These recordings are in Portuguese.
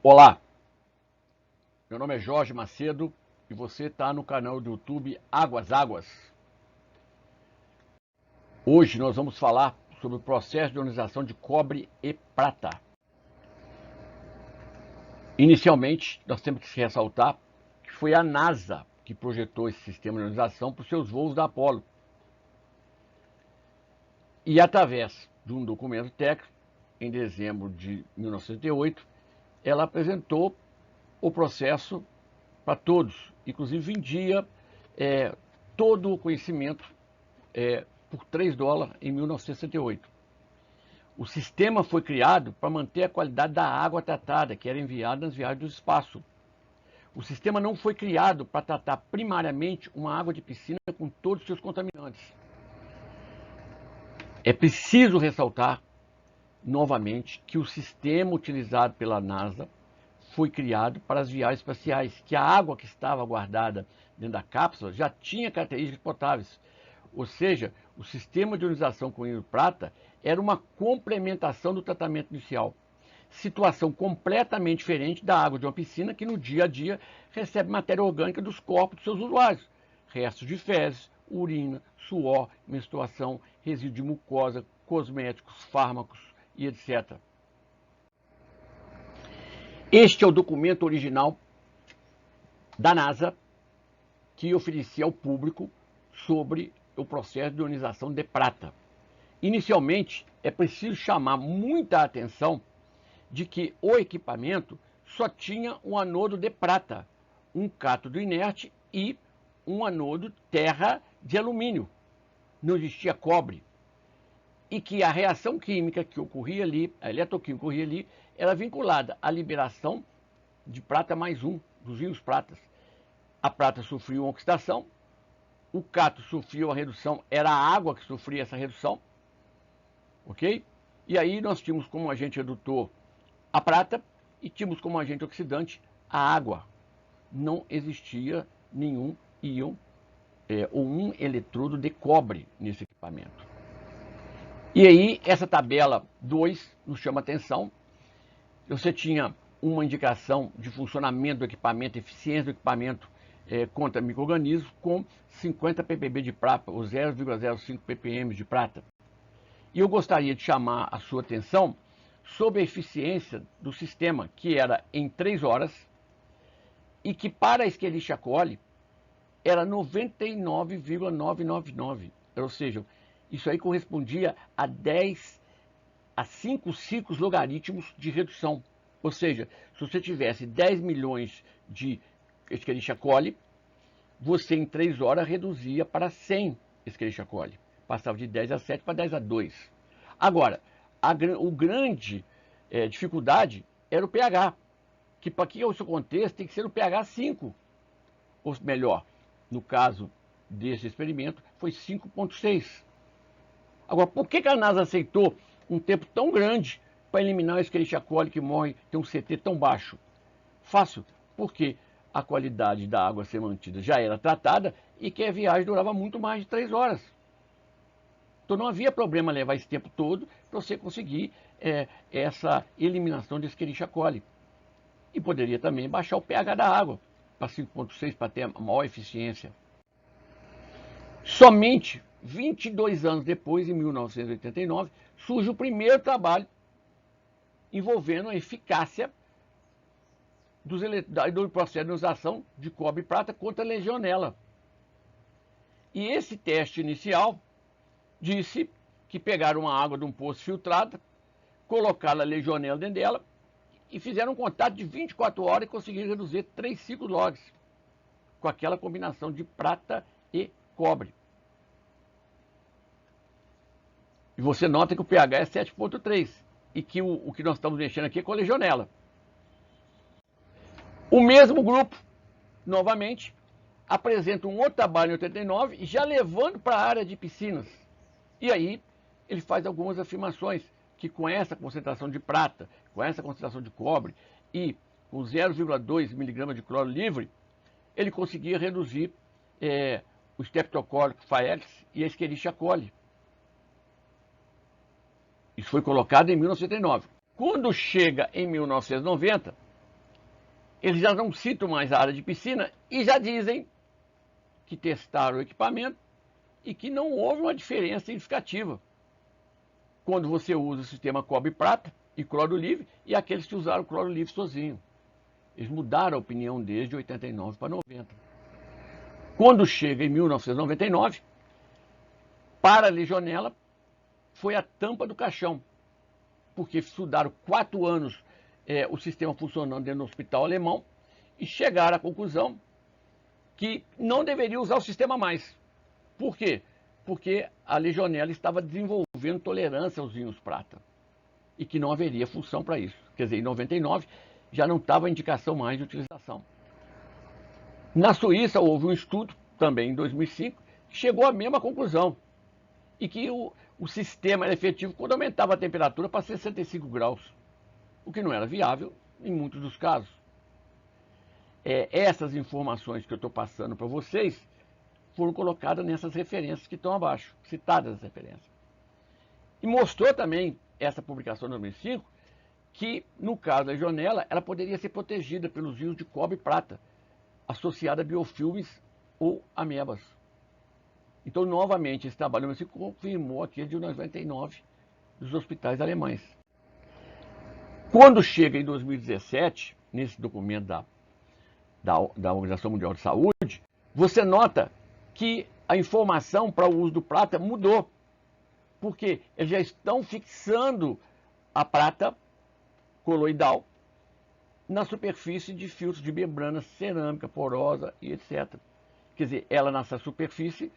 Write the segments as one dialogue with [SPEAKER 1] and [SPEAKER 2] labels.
[SPEAKER 1] Olá, meu nome é Jorge Macedo e você está no canal do YouTube Águas Águas. Hoje nós vamos falar sobre o processo de ionização de cobre e prata. Inicialmente, nós temos que ressaltar que foi a NASA que projetou esse sistema de ionização para os seus voos da Apollo. E através de um documento técnico, em dezembro de 1978, ela apresentou o processo para todos, inclusive vendia todo o conhecimento por $3 em 1968. O sistema foi criado para manter a qualidade da água tratada, que era enviada nas viagens do espaço. O sistema não foi criado para tratar primariamente uma água de piscina com todos os seus contaminantes. É preciso ressaltar novamente que o sistema utilizado pela NASA foi criado para as viagens espaciais, que a água que estava guardada dentro da cápsula já tinha características potáveis. Ou seja, o sistema de ionização com íon prata era uma complementação do tratamento inicial. Situação completamente diferente da água de uma piscina que no dia a dia recebe matéria orgânica dos corpos dos seus usuários. Restos de fezes, urina, suor, menstruação, resíduo de mucosa, cosméticos, fármacos e etc. Este é o documento original da NASA que oferecia ao público sobre o processo de ionização de prata. Inicialmente, é preciso chamar muita atenção de que o equipamento só tinha um anodo de prata, um cátodo inerte e um anodo terra de alumínio. Não existia cobre. E que a reação química que ocorria ali, a eletroquímica que ocorria ali, era vinculada à liberação de prata mais um, dos íons pratas. A prata sofria uma oxidação, o cátodo sofria uma redução, era a água que sofria essa redução, ok? E aí nós tínhamos como agente redutor a prata e tínhamos como agente oxidante a água. Não existia nenhum íon ou um eletrodo de cobre nesse equipamento. E aí, essa tabela 2 nos chama atenção. Você tinha uma indicação de funcionamento do equipamento, eficiência do equipamento contra micro-organismos com 50 ppb de prata, ou 0,05 ppm de prata. E eu gostaria de chamar a sua atenção sobre a eficiência do sistema, que era em 3 horas, e que para a Escherichia coli era 99,999. Ou seja, isso aí correspondia a 5 ciclos logarítmos de redução. Ou seja, se você tivesse 10 milhões de Escherichia coli, você em 3 horas reduzia para 100 Escherichia coli. Passava de 10 a 7 para 10 a 2. Agora, o grande dificuldade era o pH, que para que isso aconteça tem que ser o pH 5. Ou melhor, no caso desse experimento, foi 5,6. Agora, por que a NASA aceitou um tempo tão grande para eliminar o Escherichia coli que morre, tem um CT tão baixo? Fácil, porque a qualidade da água a ser mantida já era tratada e que a viagem durava muito mais de 3 horas. Então não havia problema levar esse tempo todo para você conseguir essa eliminação de Escherichia coli. E poderia também baixar o pH da água para 5,6 para ter a maior eficiência. Somente 22 anos depois, em 1989, surge o primeiro trabalho envolvendo a eficácia do processo de ionização de cobre e prata contra a legionela. E esse teste inicial disse que pegaram uma água de um poço filtrada, colocaram a legionela dentro dela e fizeram um contato de 24 horas e conseguiram reduzir 3 ciclos logs com aquela combinação de prata e cobre. E você nota que o pH é 7,3 e que o que nós estamos mexendo aqui é com a legionela. O mesmo grupo, novamente, apresenta um outro trabalho em 89, já levando para a área de piscinas. E aí ele faz algumas afirmações que com essa concentração de prata, com essa concentração de cobre e com 0,2 mg de cloro livre, ele conseguia reduzir o Streptococcus faecis e a Escherichia coli. Isso foi colocado em 1989. Quando chega em 1990, eles já não citam mais a área de piscina e já dizem que testaram o equipamento e que não houve uma diferença significativa quando você usa o sistema cobre-prata e cloro livre e aqueles que usaram cloro livre sozinho. Eles mudaram a opinião deles de 89 para 90. Quando chega em 1999, para a legionela, foi a tampa do caixão, porque estudaram 4 anos o sistema funcionando dentro do hospital alemão e chegaram à conclusão que não deveria usar o sistema mais. Por quê? Porque a legionela estava desenvolvendo tolerância aos vinhos prata e que não haveria função para isso. Quer dizer, em 99 já não estava a indicação mais de utilização. Na Suíça houve um estudo, também em 2005, que chegou à mesma conclusão e que o sistema era efetivo quando aumentava a temperatura para 65 graus, o que não era viável em muitos dos casos. Essas informações que eu estou passando para vocês foram colocadas nessas referências que estão abaixo, citadas as referências. E mostrou também, essa publicação de 2005, que no caso da legionela, ela poderia ser protegida pelos vinhos de cobre e prata, associada a biofilmes ou amebas. Então, novamente, esse trabalho se confirmou aquele de 99 dos hospitais alemães. Quando chega em 2017, nesse documento da Organização Mundial de Saúde, você nota que a informação para o uso do prata mudou, porque eles já estão fixando a prata coloidal na superfície de filtros de membrana cerâmica, porosa e etc. Quer dizer, ela nessa superfície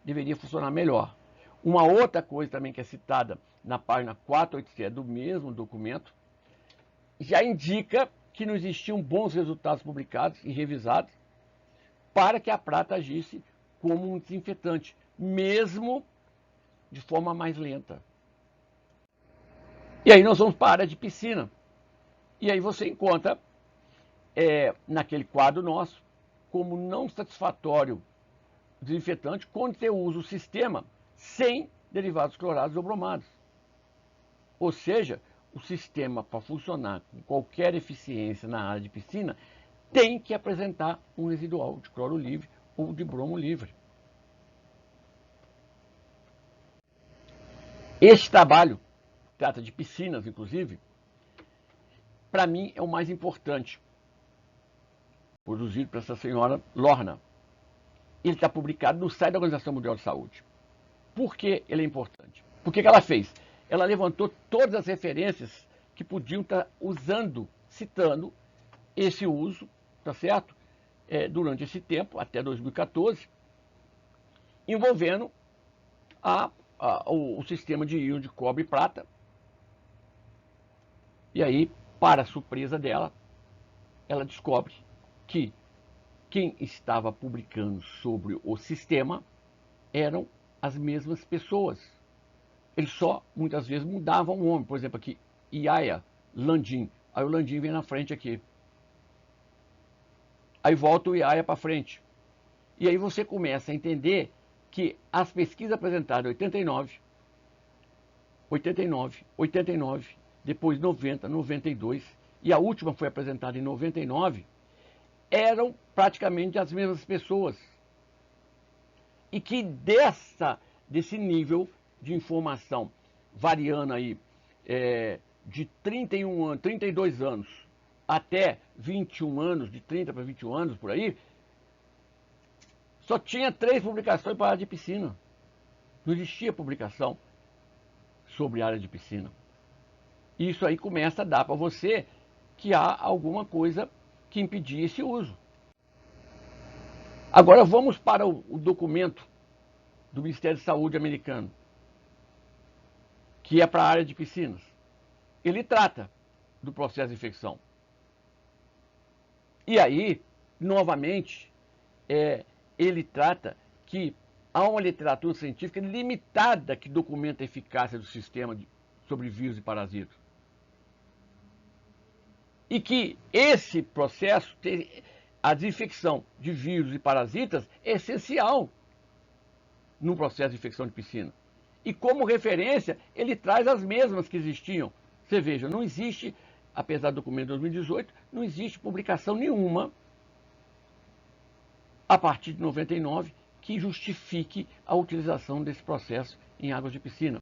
[SPEAKER 1] deveria funcionar melhor. Uma outra coisa também que é citada na página 487 do mesmo documento, já indica que não existiam bons resultados publicados e revisados para que a prata agisse como um desinfetante, mesmo de forma mais lenta. E aí nós vamos para a área de piscina. E aí você encontra, naquele quadro nosso, como não satisfatório desinfetante quando você usa o sistema sem derivados clorados ou bromados. Ou seja, o sistema, para funcionar com qualquer eficiência na área de piscina, tem que apresentar um residual de cloro livre ou de bromo livre. Este trabalho, trata de piscinas inclusive, para mim é o mais importante, produzido por essa senhora Lorna. Ele está publicado no site da Organização Mundial de Saúde. Por que ele é importante? Porque que ela fez? Ela levantou todas as referências que podiam estar usando, citando esse uso, tá certo? Durante esse tempo, até 2014, envolvendo o sistema de íon de cobre e prata. E aí, para a surpresa dela, ela descobre que quem estava publicando sobre o sistema eram as mesmas pessoas. Eles só, muitas vezes, mudavam o nome. Por exemplo, aqui, Iaia, Landim. Aí o Landim vem na frente aqui. Aí volta o Iaia para frente. E aí você começa a entender que as pesquisas apresentadas em 89, 89, 89, depois 90, 92, e a última foi apresentada em 99, eram praticamente as mesmas pessoas. E que desse nível de informação, variando aí de 32 anos até 21 anos, de 30 para 21 anos, por aí, só tinha 3 publicações para a área de piscina. Não existia publicação sobre a área de piscina. Isso aí começa a dar para você que há alguma coisa que impedia esse uso. Agora vamos para o documento do Ministério da Saúde americano, que é para a área de piscinas. Ele trata do processo de infecção. E aí, novamente, ele trata que há uma literatura científica limitada que documenta a eficácia do sistema sobre vírus e parasitas. E que esse processo, a desinfecção de vírus e parasitas, é essencial no processo de infecção de piscina. E como referência, ele traz as mesmas que existiam. Você veja, não existe apesar do documento de 2018, não existe publicação nenhuma a partir de 99 que justifique a utilização desse processo em águas de piscina.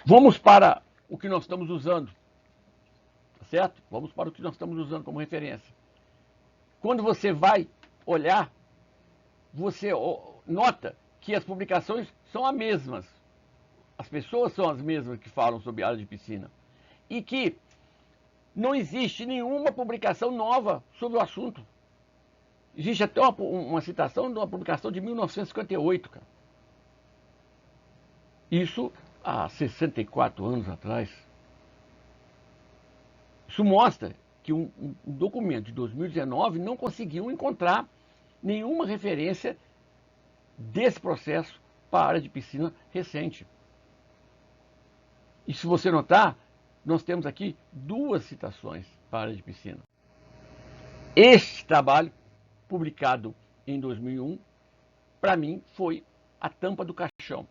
[SPEAKER 1] Vamos para o que nós estamos usando, certo? Vamos para o que nós estamos usando como referência. Quando você vai olhar, você nota que as publicações são as mesmas. As pessoas são as mesmas que falam sobre área de piscina. E que não existe nenhuma publicação nova sobre o assunto. Existe até uma citação de uma publicação de 1958, cara. Isso há 64 anos atrás. Isso mostra que um documento de 2019 não conseguiu encontrar nenhuma referência desse processo para a área de piscina recente. E se você notar, nós temos aqui 2 citações para a área de piscina. Este trabalho, publicado em 2001, para mim foi a tampa do caixão.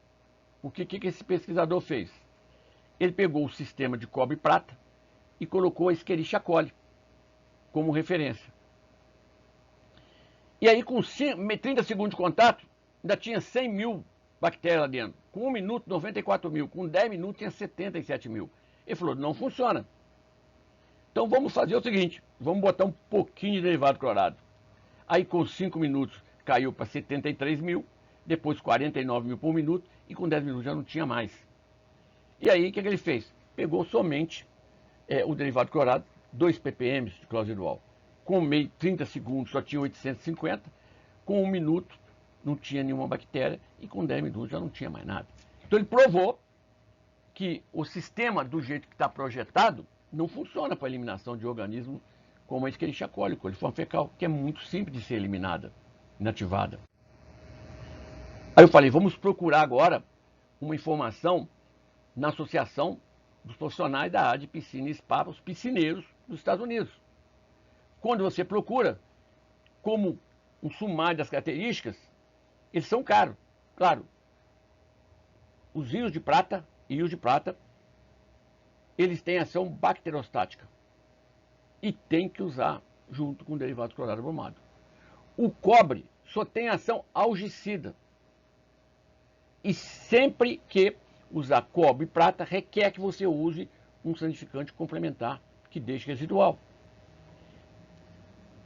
[SPEAKER 1] O que esse pesquisador fez? Ele pegou o sistema de cobre e prata e colocou a Escherichia coli como referência. E aí, com 30 segundos de contato, ainda tinha 100 mil bactérias lá dentro. Com 1 minuto, 94 mil. Com 10 minutos, tinha 77 mil. Ele falou, não funciona. Então vamos fazer o seguinte, vamos botar um pouquinho de derivado clorado. Aí com 5 minutos caiu para 73 mil, depois 49 mil por minuto, e com 10 minutos já não tinha mais. E aí o que ele fez? Pegou somente o derivado clorado, 2 ppm de cloro residual. Com 30 segundos só tinha 850, com 1 minuto não tinha nenhuma bactéria, e com 10 minutos já não tinha mais nada. Então ele provou que o sistema, do jeito que está projetado, não funciona para a eliminação de organismos como a Escherichia coli, coliforme fecal, que é muito simples de ser eliminada, inativada. Aí eu falei, vamos procurar agora uma informação na Associação dos Profissionais da Área de Piscina e Spa, os piscineiros dos Estados Unidos. Quando você procura, como um sumário das características, eles são caros. Claro, os íons de prata, eles têm ação bacterostática e tem que usar junto com o derivado clorado bromado. O cobre só tem ação algicida e sempre que usar cobre e prata requer que você use um sanificante complementar que deixe residual.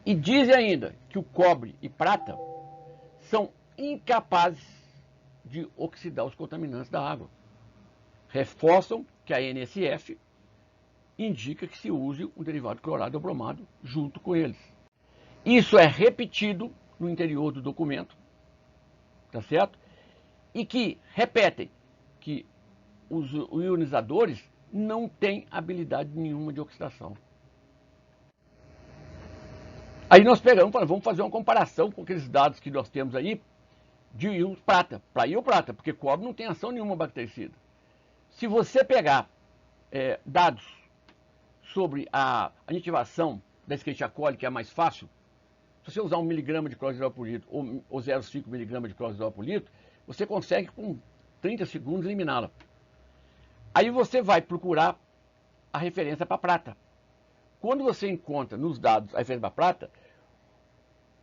[SPEAKER 1] E dizem ainda que o cobre e prata são incapazes de oxidar os contaminantes da água. Reforçam que a NSF indica que se use um derivado clorado ou bromado junto com eles. Isso é repetido no interior do documento, tá certo? E que repetem que os ionizadores não têm habilidade nenhuma de oxidação. Aí nós pegamos e falamos, vamos fazer uma comparação com aqueles dados que nós temos aí de íon prata, para íon prata, porque cobre não tem ação nenhuma bactericida. Se você pegar dados sobre a inativação da Escherichia coli, que é mais fácil, se você usar 1 mg de cloro por litro ou 0,5 mg de cloro por litro, você consegue com 30 segundos eliminá-la. Aí você vai procurar a referência para prata. Quando você encontra nos dados a referência para prata,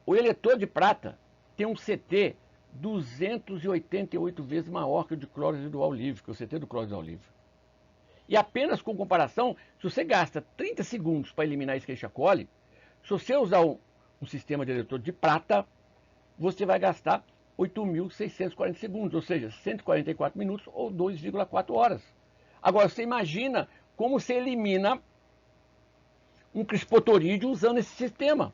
[SPEAKER 1] o eletor de prata tem um CT 288 vezes maior que o de cloro residual livre, que é o CT do cloro residual livre. E apenas com comparação, se você gasta 30 segundos para eliminar a Escherichia coli, se você usar um sistema de eletor de prata, você vai gastar 8.640 segundos, ou seja, 144 minutos ou 2,4 horas. Agora, você imagina como você elimina um crispotorídeo usando esse sistema.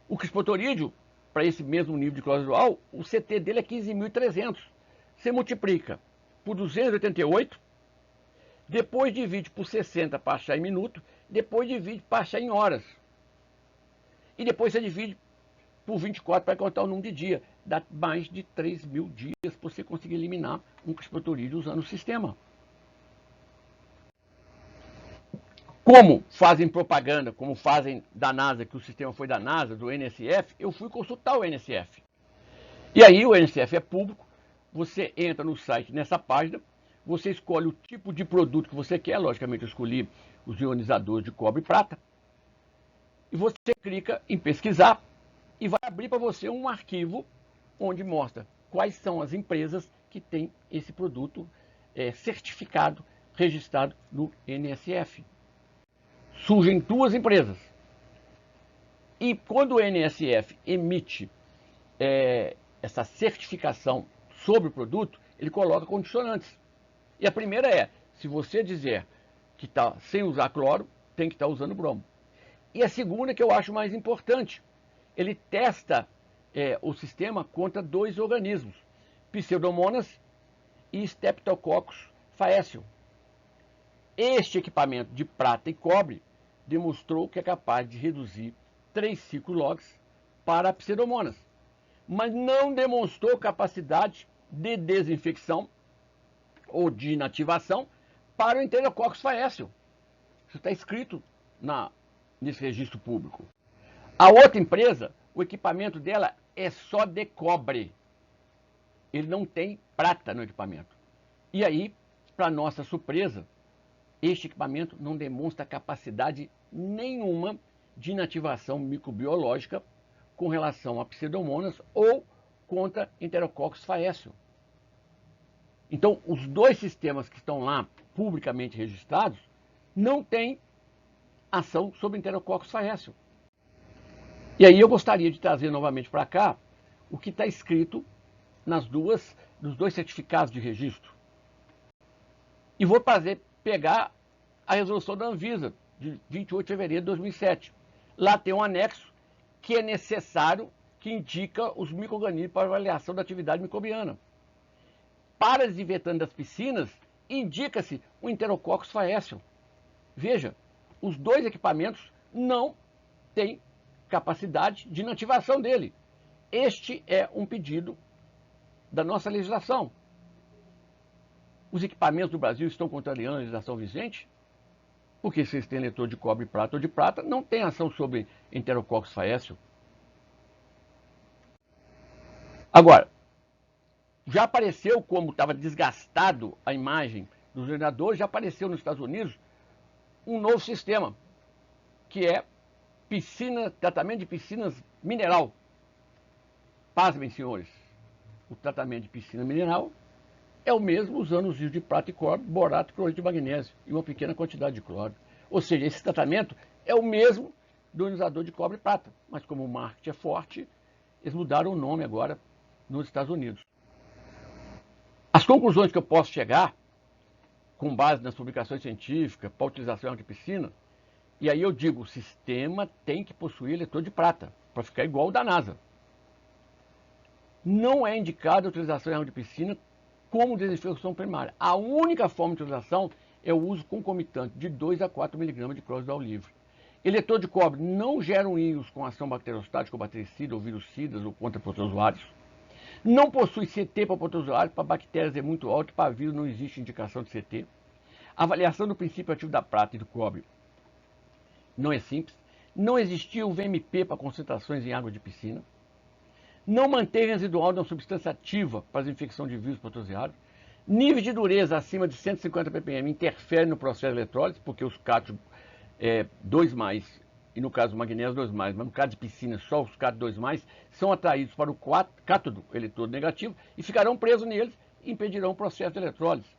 [SPEAKER 1] O crispotorídeo, para esse mesmo nível de cloro residual, o CT dele é 15.300. Você multiplica por 288, depois divide por 60 para achar em minuto, depois divide para achar em horas. E depois você divide por 24 para contar o número de dia. Dá mais de 3.000 dias para você conseguir eliminar um crispotorídeo usando o sistema. Como fazem propaganda, como fazem da NASA, que o sistema foi da NASA, do NSF, eu fui consultar o NSF. E aí o NSF é público, você entra no site nessa página, você escolhe o tipo de produto que você quer, logicamente eu escolhi os ionizadores de cobre e prata, e você clica em pesquisar e vai abrir para você um arquivo onde mostra quais são as empresas que têm esse produto certificado, registrado no NSF. Surgem duas empresas. E quando o NSF emite essa certificação sobre o produto, ele coloca condicionantes. E a primeira é, se você dizer que está sem usar cloro, tem que estar usando bromo. E a segunda, que eu acho mais importante, ele testa o sistema contra dois organismos, Pseudomonas e Streptococcus faecio. Este equipamento de prata e cobre demonstrou que é capaz de reduzir 3 ciclo-logs para Pseudomonas, mas não demonstrou capacidade de desinfecção ou de inativação para o Enterococcus faecio. Isso está escrito nesse registro público. A outra empresa, o equipamento dela é só de cobre. Ele não tem prata no equipamento. E aí, para nossa surpresa, este equipamento não demonstra capacidade nenhuma de inativação microbiológica com relação a Pseudomonas ou contra Enterococcus faecio. Então, os dois sistemas que estão lá publicamente registrados não têm ação sobre Enterococcus faecio. E aí eu gostaria de trazer novamente para cá o que está escrito nos dois certificados de registro. E vou pegar a resolução da Anvisa, de 28 de fevereiro de 2007. Lá tem um anexo que é necessário, que indica os micro-organismos para avaliação da atividade microbiana. Para desinfetante das piscinas, indica-se o Enterococcus faecio. Veja, os dois equipamentos não têm capacidade de inativação dele. Este é um pedido da nossa legislação. Os equipamentos do Brasil estão contrariando a legislação vigente? Porque se eles têm leitor de cobre, prata ou de prata, não tem ação sobre Enterococcus faecio. Agora, já apareceu, como estava desgastado a imagem dos urinadores, já apareceu nos Estados Unidos um novo sistema, que é tratamento de piscinas mineral. Pasmem, senhores, o tratamento de piscina mineral é o mesmo usando os rios de prata e cobre, borato, cloreto de magnésio e uma pequena quantidade de cloro. Ou seja, esse tratamento é o mesmo do ionizador de cobre e prata, mas como o marketing é forte, eles mudaram o nome agora nos Estados Unidos. As conclusões que eu posso chegar, com base nas publicações científicas, para a utilização de piscina, e aí eu digo, o sistema tem que possuir eleitor de prata, para ficar igual ao da NASA. Não é indicada a utilização em água de piscina como desinfecção primária. A única forma de utilização é o uso concomitante de 2 a 4 mg de cloridral livre. Eleitor de cobre não geram íons com ação bacteriostática ou bactericida ou virucidas ou contra protozoários. Não possui CT para protozoários, para bactérias é muito alto, para vírus não existe indicação de CT. A avaliação do princípio ativo da prata e do cobre não é simples. Não existia o VMP para concentrações em água de piscina. Não mantém residual de uma substância ativa para a infecção de vírus protozoários. Nível de dureza acima de 150 ppm interfere no processo de eletrólise, porque os cátions 2+, e no caso o magnésio 2+, mas no caso de piscina só os cátions 2+, são atraídos para o cátodo eletrodo negativo e ficarão presos neles e impedirão o processo de eletrólise.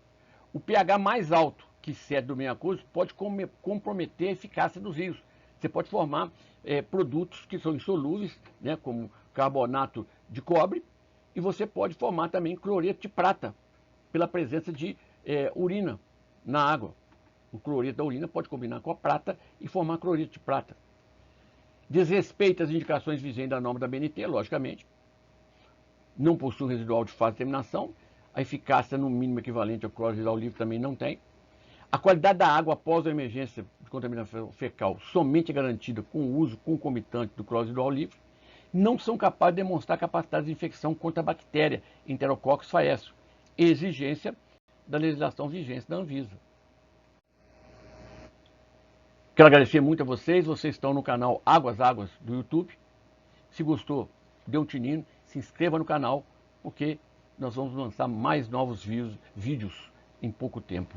[SPEAKER 1] O pH mais alto que cede do meio aquoso pode comprometer a eficácia dos rios. Você pode formar produtos que são insolúveis, né, como carbonato de cobre, e você pode formar também cloreto de prata, pela presença de urina na água. O cloreto da urina pode combinar com a prata e formar cloreto de prata. Desrespeita as indicações vigentes da norma da BNT, logicamente. Não possui residual de fase de terminação. A eficácia no mínimo equivalente ao cloro livre também não tem. A qualidade da água após a emergência de contaminação fecal somente é garantida com o uso concomitante do cloro livre. Não são capazes de demonstrar capacidade de infecção contra a bactéria Enterococcus faecio, exigência da legislação vigente da Anvisa. Quero agradecer muito a vocês estão no canal Águas do YouTube. Se gostou, dê um tininho, se inscreva no canal, porque nós vamos lançar mais novos vídeos em pouco tempo.